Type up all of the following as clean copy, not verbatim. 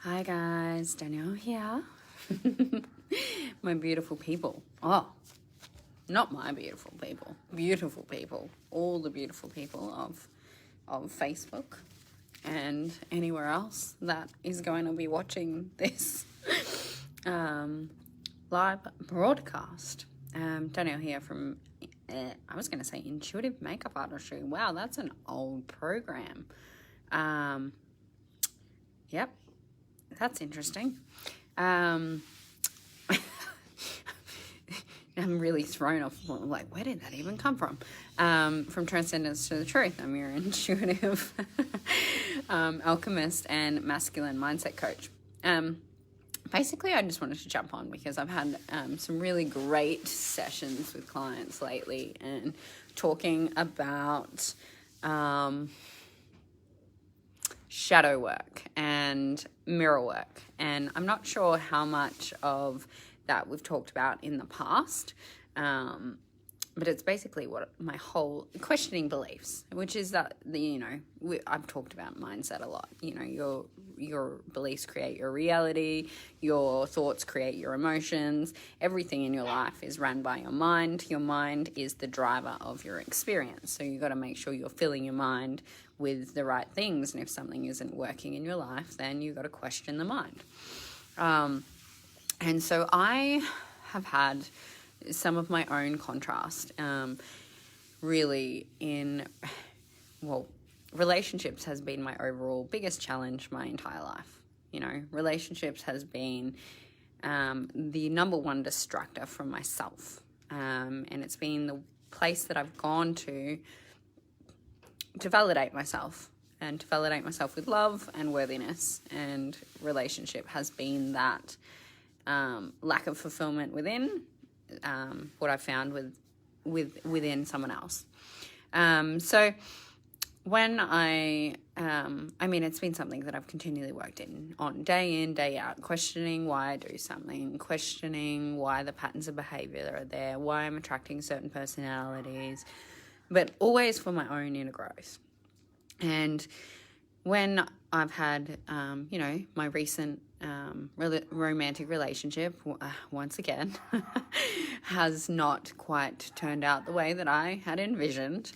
Hi guys, Danielle here. My beautiful people. Oh, not my beautiful people. Beautiful people. All the beautiful people of Facebook and anywhere else that is going to be watching this live broadcast. Danielle here from, I was going to say Intuitive Makeup Artistry. Wow, that's an old program. Yep, that's interesting. I'm really thrown off. Like, where did that even come from? From Transcendence to the Truth. I'm your intuitive alchemist and masculine mindset coach. Basically, I just wanted to jump on because I've had some really great sessions with clients lately and talking about shadow work and mirror work. And I'm not sure how much of that we've talked about in the past, but it's basically what my whole questioning beliefs, which is that I've talked about mindset a lot. Your beliefs create your reality, your thoughts create your emotions. Everything in your life is run by your mind. Your mind is the driver of your experience. So you got to make sure you're filling your mind with the right things. And if something isn't working in your life, then you got to question the mind. And so I have had some of my own contrast, really relationships has been my overall biggest challenge my entire life. Relationships has been the number one distractor from myself. And it's been the place that I've gone to validate myself and to validate myself with love and worthiness. And relationship has been that lack of fulfillment within what I found within someone else. So when it's been something that I've continually worked on day in, day out, questioning why I do something, questioning why the patterns of behavior are there, why I'm attracting certain personalities, but always for my own inner growth. And when I've had, my recent romantic relationship, once again, has not quite turned out the way that I had envisioned,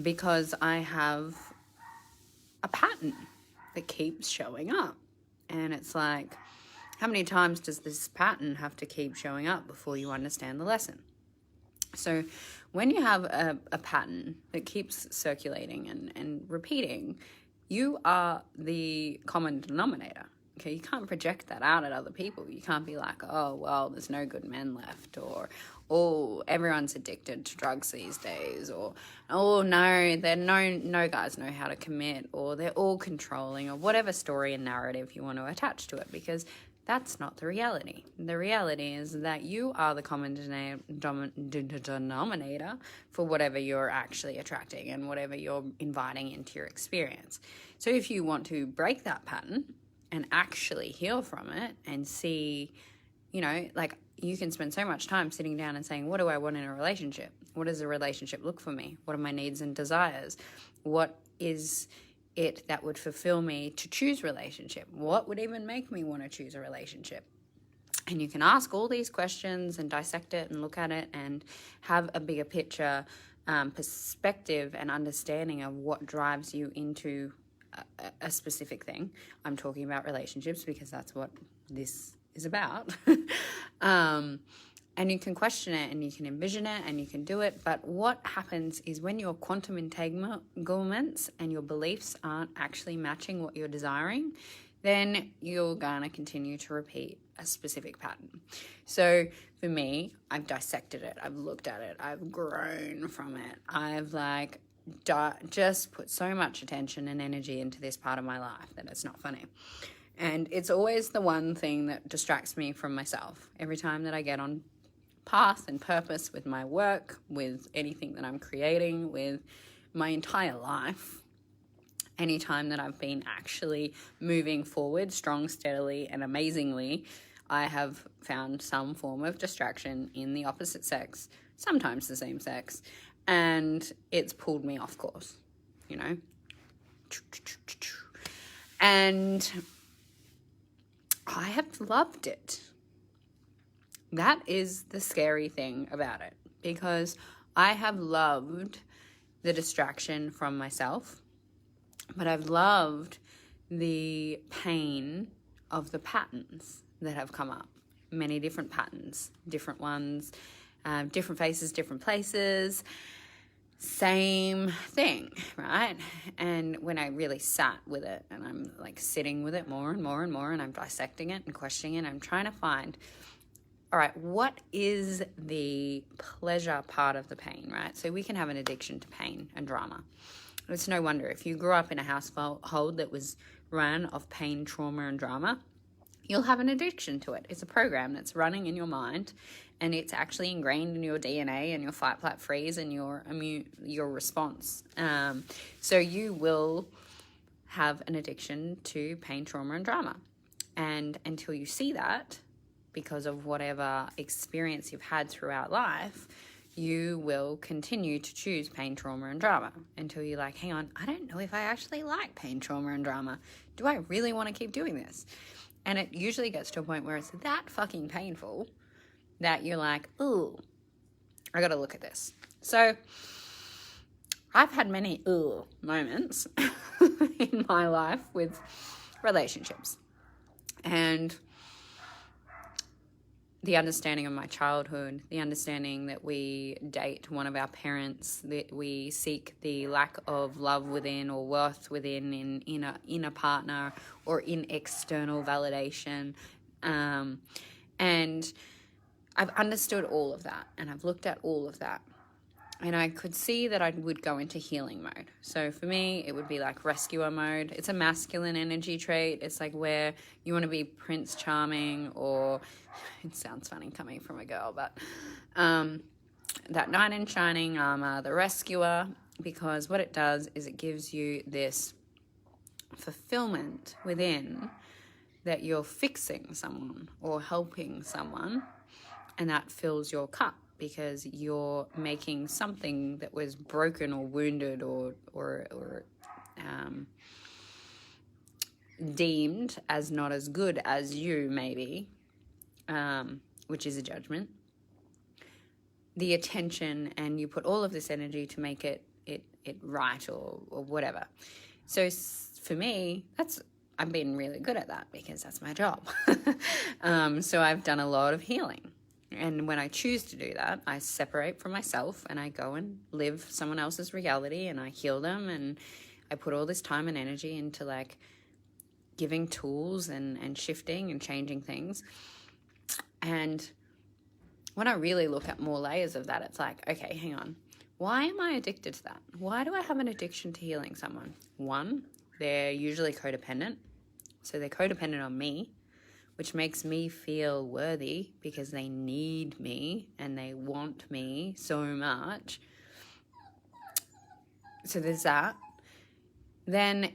because I have a pattern that keeps showing up. And it's like, how many times does this pattern have to keep showing up before you understand the lesson? So when you have a pattern that keeps circulating and repeating, you are the common denominator. Okay, you can't project that out at other people. You can't be like, oh, well, there's no good men left, or, oh, everyone's addicted to drugs these days, or, oh, no, no guys know how to commit, or they're all controlling, or whatever story and narrative you want to attach to it, because that's not the reality. The reality is that you are the common denominator for whatever you're actually attracting and whatever you're inviting into your experience. So if you want to break that pattern and actually heal from it and see, you can spend so much time sitting down and saying, what do I want in a relationship? What does a relationship look for me? What are my needs and desires? What is it that would fulfill me to choose relationship? What would even make me want to choose a relationship? And you can ask all these questions and dissect it and look at it and have a bigger picture, perspective and understanding of what drives you into a specific thing. I'm talking about relationships because that's what this is about. And you can question it and you can envision it and you can do it. But what happens is when your quantum entanglements and your beliefs aren't actually matching what you're desiring, then you're going to continue to repeat a specific pattern. So for me, I've dissected it. I've looked at it. I've grown from it. I've just put so much attention and energy into this part of my life that it's not funny. And it's always the one thing that distracts me from myself. Every time that I get on path and purpose with my work, with anything that I'm creating, with my entire life, anytime that I've been actually moving forward strong, steadily, and amazingly, I have found some form of distraction in the opposite sex, sometimes the same sex, and it's pulled me off course, you know. And I have loved it. That is the scary thing about it, because I have loved the distraction from myself, but I've loved the pain of the patterns that have come up. Many different patterns, different ones, different faces, different places, same thing, right? And when I really sat with it, and I'm like sitting with it more and more and more, and I'm dissecting it and questioning it, I'm trying to find, all right, what is the pleasure part of the pain, right? So we can have an addiction to pain and drama. It's no wonder if you grew up in a household that was run of pain, trauma, and drama, you'll have an addiction to it. It's a program that's running in your mind, and it's actually ingrained in your DNA and your fight, flight, freeze, and your response. So you will have an addiction to pain, trauma, and drama. And until you see that, because of whatever experience you've had throughout life, you will continue to choose pain, trauma, and drama until you're like, hang on, I don't know if I actually like pain, trauma, and drama. Do I really want to keep doing this? And it usually gets to a point where it's that fucking painful that you're like, ooh, I got to look at this. So I've had many ooh moments in my life with relationships. And the understanding of my childhood, the understanding that we date one of our parents, that we seek the lack of love within or worth within in a partner or in external validation. And I've understood all of that, and I've looked at all of that. And I could see that I would go into healing mode. So for me, it would be like rescuer mode. It's a masculine energy trait. It's like where you want to be Prince Charming, or it sounds funny coming from a girl, but that knight in shining armor, the rescuer, because what it does is it gives you this fulfillment within that you're fixing someone or helping someone, and that fills your cup, because you're making something that was broken or wounded or deemed as not as good as you, maybe, which is a judgment, the attention, and you put all of this energy to make it right or whatever. So for me, I've been really good at that because that's my job. So I've done a lot of healing. And when I choose to do that, I separate from myself and I go and live someone else's reality, and I heal them, and I put all this time and energy into like giving tools and shifting and changing things. And when I really look at more layers of that, it's like, okay, hang on. Why am I addicted to that? Why do I have an addiction to healing someone? One, they're usually codependent. So they're codependent on me, which makes me feel worthy because they need me and they want me so much. So there's that. Then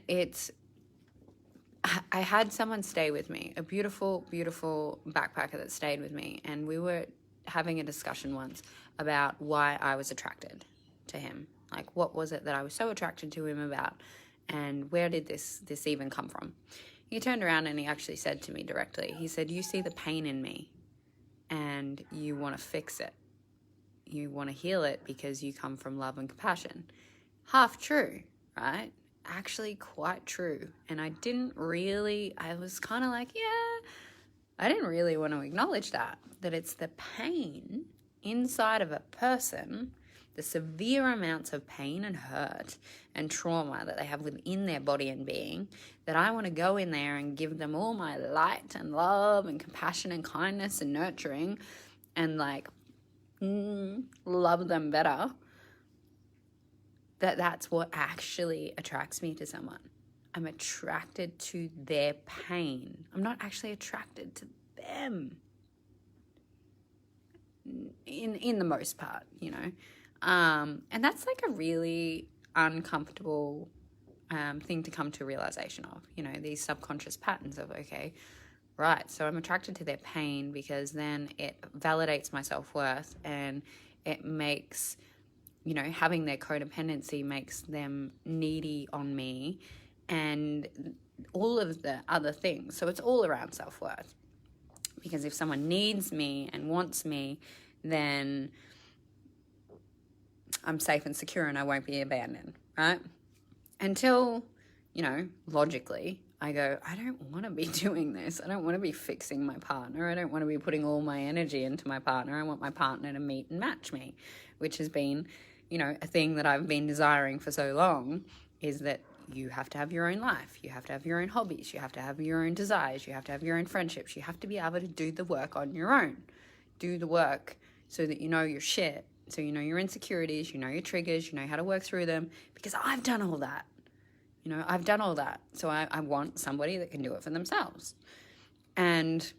I had someone stay with me, a beautiful, beautiful backpacker that stayed with me, and we were having a discussion once about why I was attracted to him. Like, what was it that I was so attracted to him about, and where did this even come from? He turned around and he actually said to me directly, he said, you see the pain in me and you want to fix it. You want to heal it because you come from love and compassion. Half true, right? Actually quite true. And I was kind of like, yeah, I didn't really want to acknowledge that it's the pain inside of a person, the severe amounts of pain and hurt and trauma that they have within their body and being, that I want to go in there and give them all my light and love and compassion and kindness and nurturing and like love them better. That's what actually attracts me to someone. I'm attracted to their pain. I'm not actually attracted to them in the most part, you know. And that's like a really uncomfortable thing to come to realization of, you know, these subconscious patterns of, okay, right, so I'm attracted to their pain because then it validates my self-worth and it makes having their codependency makes them needy on me and all of the other things. So it's all around self-worth. Because if someone needs me and wants me, then I'm safe and secure and I won't be abandoned, right? Until, logically, I go, I don't want to be doing this. I don't want to be fixing my partner. I don't want to be putting all my energy into my partner. I want my partner to meet and match me, which has been, a thing that I've been desiring for so long, is that you have to have your own life. You have to have your own hobbies. You have to have your own desires. You have to have your own friendships. You have to be able to do the work on your own. Do the work so that you know your shit. So you know your insecurities, you know your triggers, you know how to work through them. Because I've done all that. I've done all that. So I want somebody that can do it for themselves. And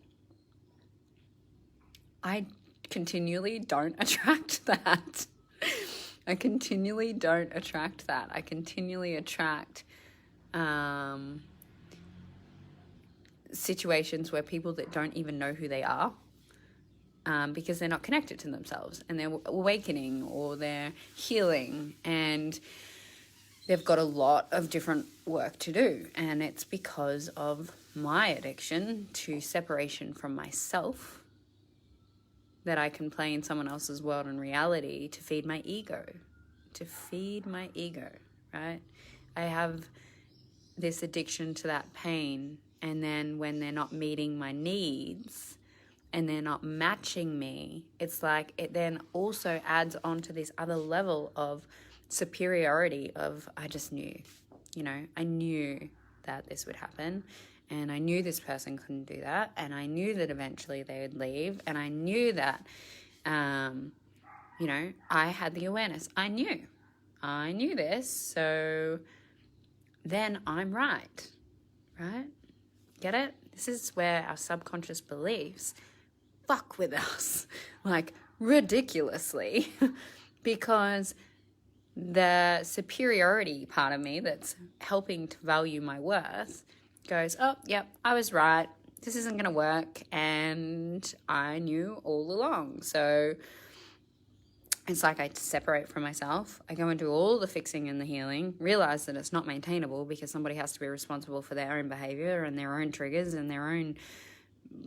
I continually don't attract that. I continually don't attract that. I continually attract situations where people that don't even know who they are, because they're not connected to themselves and they're awakening or they're healing and they've got a lot of different work to do. And it's because of my addiction to separation from myself that I can play in someone else's world and reality to feed my ego, right? I have this addiction to that pain, and then when they're not meeting my needs and they're not matching me, it's like it then also adds on to this other level of superiority of, I just knew, I knew that this would happen. And I knew this person couldn't do that. And I knew that eventually they would leave. And I knew that, I had the awareness. I knew this. So then I'm right? Get it? This is where our subconscious beliefs fuck with us, like ridiculously, because the superiority part of me that's helping to value my worth goes, oh, yep, I was right. This isn't going to work. And I knew all along. So it's like I separate from myself. I go and do all the fixing and the healing, realize that it's not maintainable because somebody has to be responsible for their own behavior and their own triggers and their own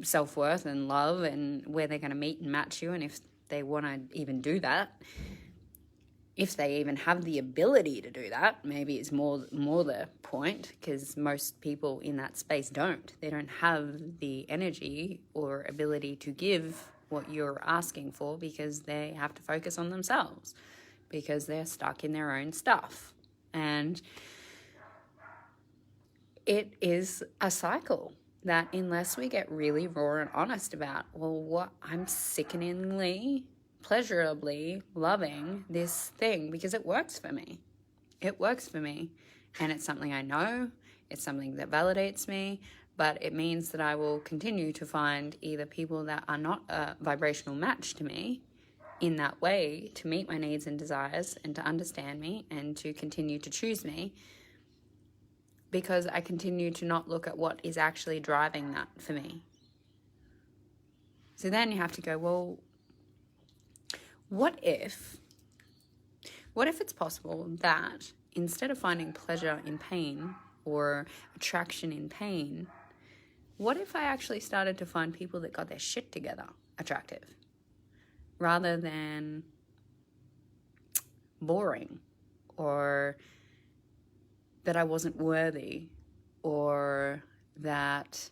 self-worth and love and where they're going to meet and match you. And if they want to even do that, if they even have the ability to do that, maybe it's more the point, because most people in that space don't. They don't have the energy or ability to give what you're asking for because they have to focus on themselves because they're stuck in their own stuff. And it is a cycle that unless we get really raw and honest about, well, what I'm sickeningly pleasurably loving this thing because it works for me. It works for me. And it's something I know. It's something that validates me. But it means that I will continue to find either people that are not a vibrational match to me in that way to meet my needs and desires and to understand me and to continue to choose me, because I continue to not look at what is actually driving that for me. So then you have to go, well, what if it's possible that instead of finding pleasure in pain or attraction in pain, what if I actually started to find people that got their shit together attractive rather than boring, or that I wasn't worthy, or that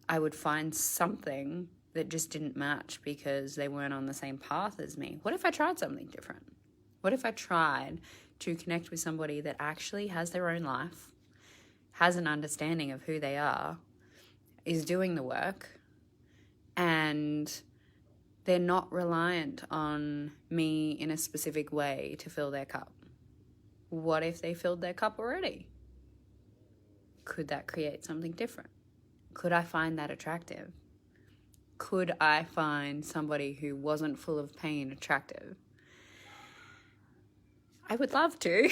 I would find something that just didn't match because they weren't on the same path as me? What if I tried something different? What if I tried to connect with somebody that actually has their own life, has an understanding of who they are, is doing the work, and they're not reliant on me in a specific way to fill their cup? What if they filled their cup already? Could that create something different? Could I find that attractive? Could I find somebody who wasn't full of pain attractive? I would love to.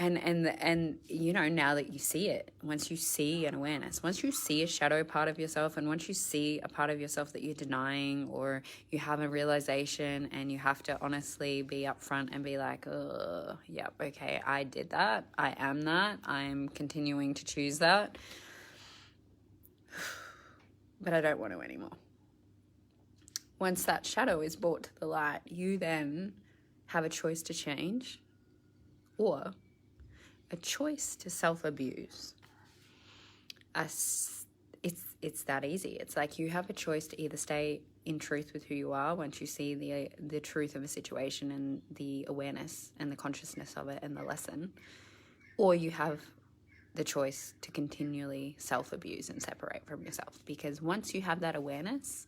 And you know, now that you see it, once you see an awareness, once you see a shadow part of yourself, and once you see a part of yourself that you're denying, or you have a realization and you have to honestly be upfront and be like, oh, yep, okay, I did that, I am that, I'm continuing to choose that, but I don't want to anymore. Once that shadow is brought to the light, you then have a choice to change, or a choice to self-abuse. It's that easy. It's like you have a choice to either stay in truth with who you are once you see the truth of a situation and the awareness and the consciousness of it and the lesson, or you have the choice to continually self-abuse and separate from yourself. Because once you have that awareness,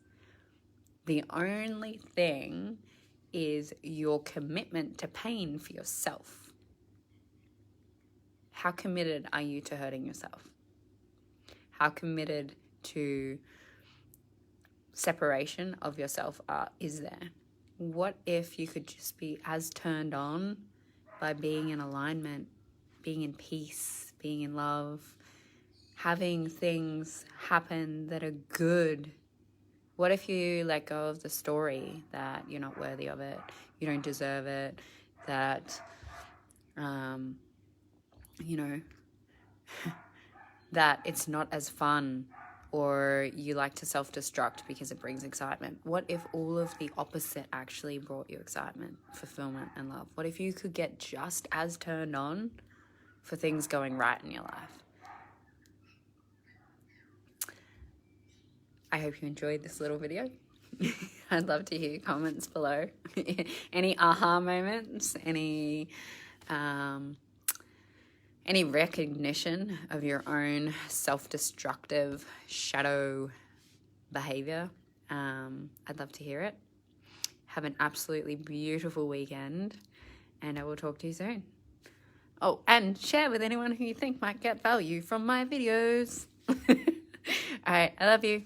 the only thing is your commitment to pain for yourself. How committed are you to hurting yourself? How committed to separation of yourself is there? What if you could just be as turned on by being in alignment, being in peace, being in love, having things happen that are good? What if you let go of the story that you're not worthy of it, you don't deserve it, that you know, that it's not as fun, or you like to self-destruct because it brings excitement? What if all of the opposite actually brought you excitement, fulfillment, and love? What if you could get just as turned on for things going right in your life? I hope you enjoyed this little video. I'd love to hear your comments below. Any aha moments, any recognition of your own self-destructive shadow behavior. I'd love to hear it. Have an absolutely beautiful weekend, and I will talk to you soon. Oh, and share with anyone who you think might get value from my videos. All right, I love you.